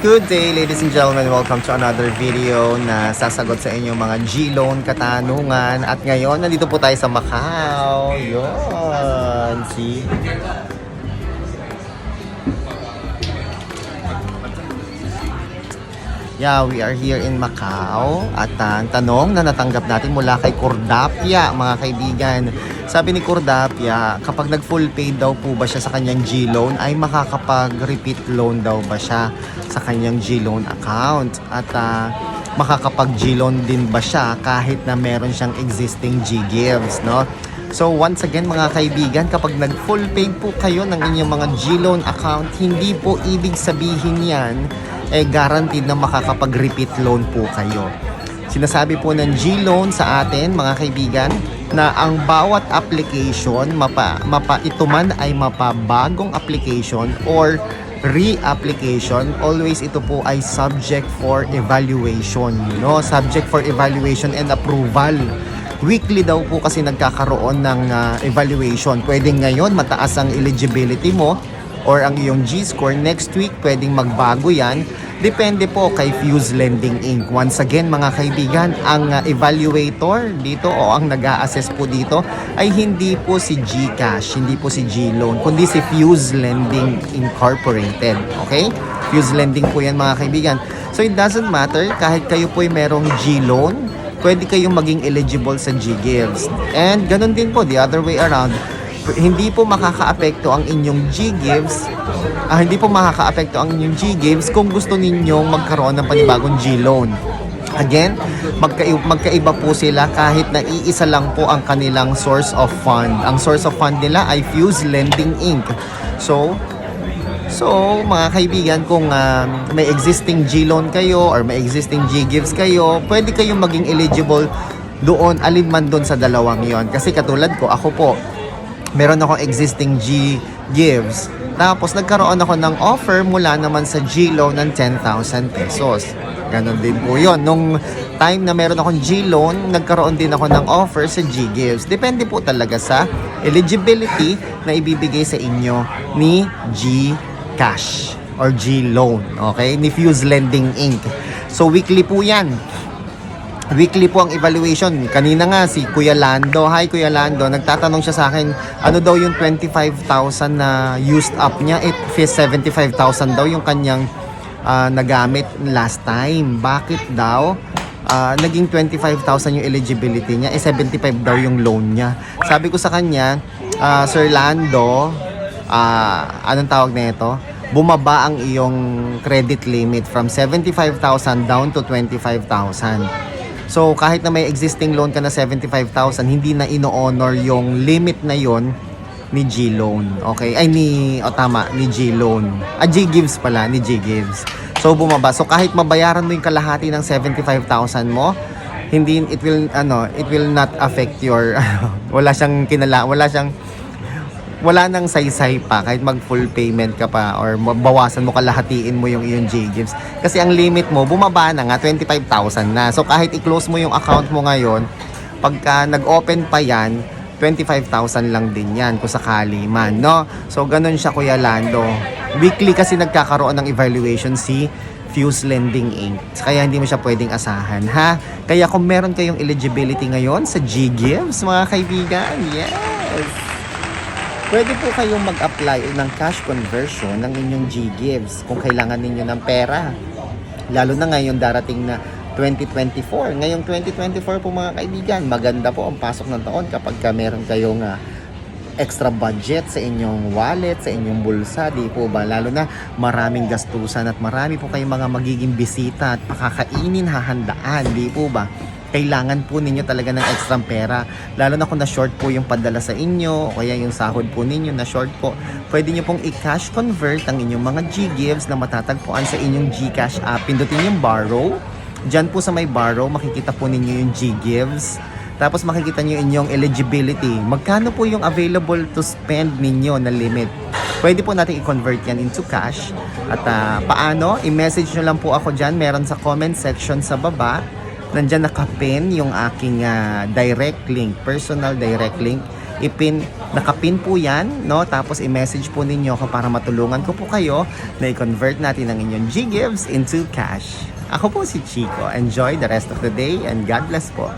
Good day, ladies and gentlemen. Welcome to another video na sasagot sa inyong mga G-Loan katanungan. At ngayon, nandito po tayo sa Macau. Yun, see? Yeah, we are here in Macau. At ang tanong na natanggap natin mula kay Cordapia, mga kaibigan. Sabi ni Cordapia, kapag nag-full pay daw po ba siya sa kanyang G-Loan, ay makakapag-repeat loan daw ba siya sa kanyang G-Loan account? At makakapag-G-Loan din ba siya kahit na meron siyang existing G-Gives, no? So once again mga kaibigan, kapag nag-full pay po kayo ng inyong mga G-Loan account, hindi po ibig sabihin yan guaranteed na makakapag-repeat loan po kayo. Sinasabi po ng G-Loan sa atin mga kaibigan na ang bawat application, ito man ay mapabagong application or re-application, always ito po ay subject for evaluation, no? Subject for evaluation and approval. Weekly daw po kasi nagkakaroon ng evaluation. Pwedeng ngayon mataas ang eligibility mo or ang iyong G-score, next week pwedeng magbago yan. Depende po kay Fuse Lending Inc. Once again mga kaibigan, ang evaluator dito o ang nag-a-assess po dito ay hindi po si GCash, hindi po si G-Loan, kundi si Fuse Lending Incorporated. Okay? Fuse Lending po yan mga kaibigan. So it doesn't matter, kahit kayo po ay merong G-Loan, pwede kayong maging eligible sa G-Gives. And ganun din po, the other way around, hindi po makakaapekto ang inyong G-Gives, kung gusto ninyong magkaroon ng panibagong G-Loan. Again, magkaiba po sila kahit na iisa lang po ang kanilang source of fund. Ang source of fund nila ay Fuse Lending Inc. So mga kaibigan, kung may existing G-Loan kayo or may existing G-Gives kayo, pwede kayong maging eligible doon, alinman doon sa dalawang yon. Kasi katulad ko, ako po, meron akong existing G-Gives. Tapos nagkaroon ako ng offer mula naman sa G-Loan ng 10,000 pesos. Ganon din po yun. Nung time na meron akong G-Loan, nagkaroon din ako ng offer sa G-Gives. Depende po talaga sa eligibility na ibibigay sa inyo ni GCash or G-Loan. Okay? Ni Fuse Lending Inc. So weekly po yan. Weekly po ang evaluation. Kanina nga si Kuya Lando, hi Kuya Lando, nagtatanong siya sa akin, ano daw yung 25,000 na used up niya? 75,000 daw yung kanyang nagamit last time. Bakit daw? Naging 25,000 yung eligibility niya, 75 daw yung loan niya. Sabi ko sa kanya, Sir Lando, anong tawag na ito? Bumaba ang iyong credit limit from 75,000 down to 25,000. So kahit na may existing loan ka na 75,000, hindi na ino-honor yung limit na yon ni G-Loan. Okay? Ay ni G-Loan. G-Gives pala, ni G-Gives. So bumaba. So kahit mabayaran mo yung kalahati ng 75,000 mo, it will not affect your wala nang saysay pa kahit mag full payment ka pa or bawasan mo, kalahatiin mo yung iyong G-Gives. Kasi ang limit mo, bumaba na nga, 25,000 na. So kahit i-close mo yung account mo ngayon, pagka nag-open pa yan, 25,000 lang din yan kung sakali man, no? So ganun siya Kuya Lando. Weekly kasi nagkakaroon ng evaluation si Fuse Lending Inc. Kaya hindi mo siya pwedeng asahan, ha? Kaya kung meron kayong eligibility ngayon sa G-Gives, mga kaibigan, yes! Pwede po kayong mag-apply ng cash conversion ng inyong G-Gives kung kailangan ninyo ng pera. Lalo na ngayon darating na 2024. Ngayong 2024 po mga kaibigan, maganda po ang pasok ng taon kapag meron kayong extra budget sa inyong wallet, sa inyong bulsa, di po ba? Lalo na maraming gastusan at marami po kayong mga magiging bisita at pakakainin, hahandaan, di po ba? Kailangan po ninyo talaga ng extra pera. Lalo na kung na-short po yung padala sa inyo o kaya yung sahod po ninyo na-short po. Pwede nyo pong i-cash convert ang inyong mga G-Gives na matatagpuan sa inyong GCash app. Pindutin yung borrow. Diyan po sa may borrow, makikita po ninyo yung G-Gives. Tapos makikita nyo inyong eligibility. Magkano po yung available to spend ninyo na limit. Pwede po natin i-convert yan into cash. At paano? I-message nyo lang po ako dyan. Meron sa comment section sa baba. Nandyan nakapin yung aking direct link, personal direct link. nakapin po yan, no? Tapos i-message po ninyo ako para matulungan ko po kayo na i-convert natin ang inyong G-Gives into cash. Ako po si Chico. Enjoy the rest of the day and God bless po.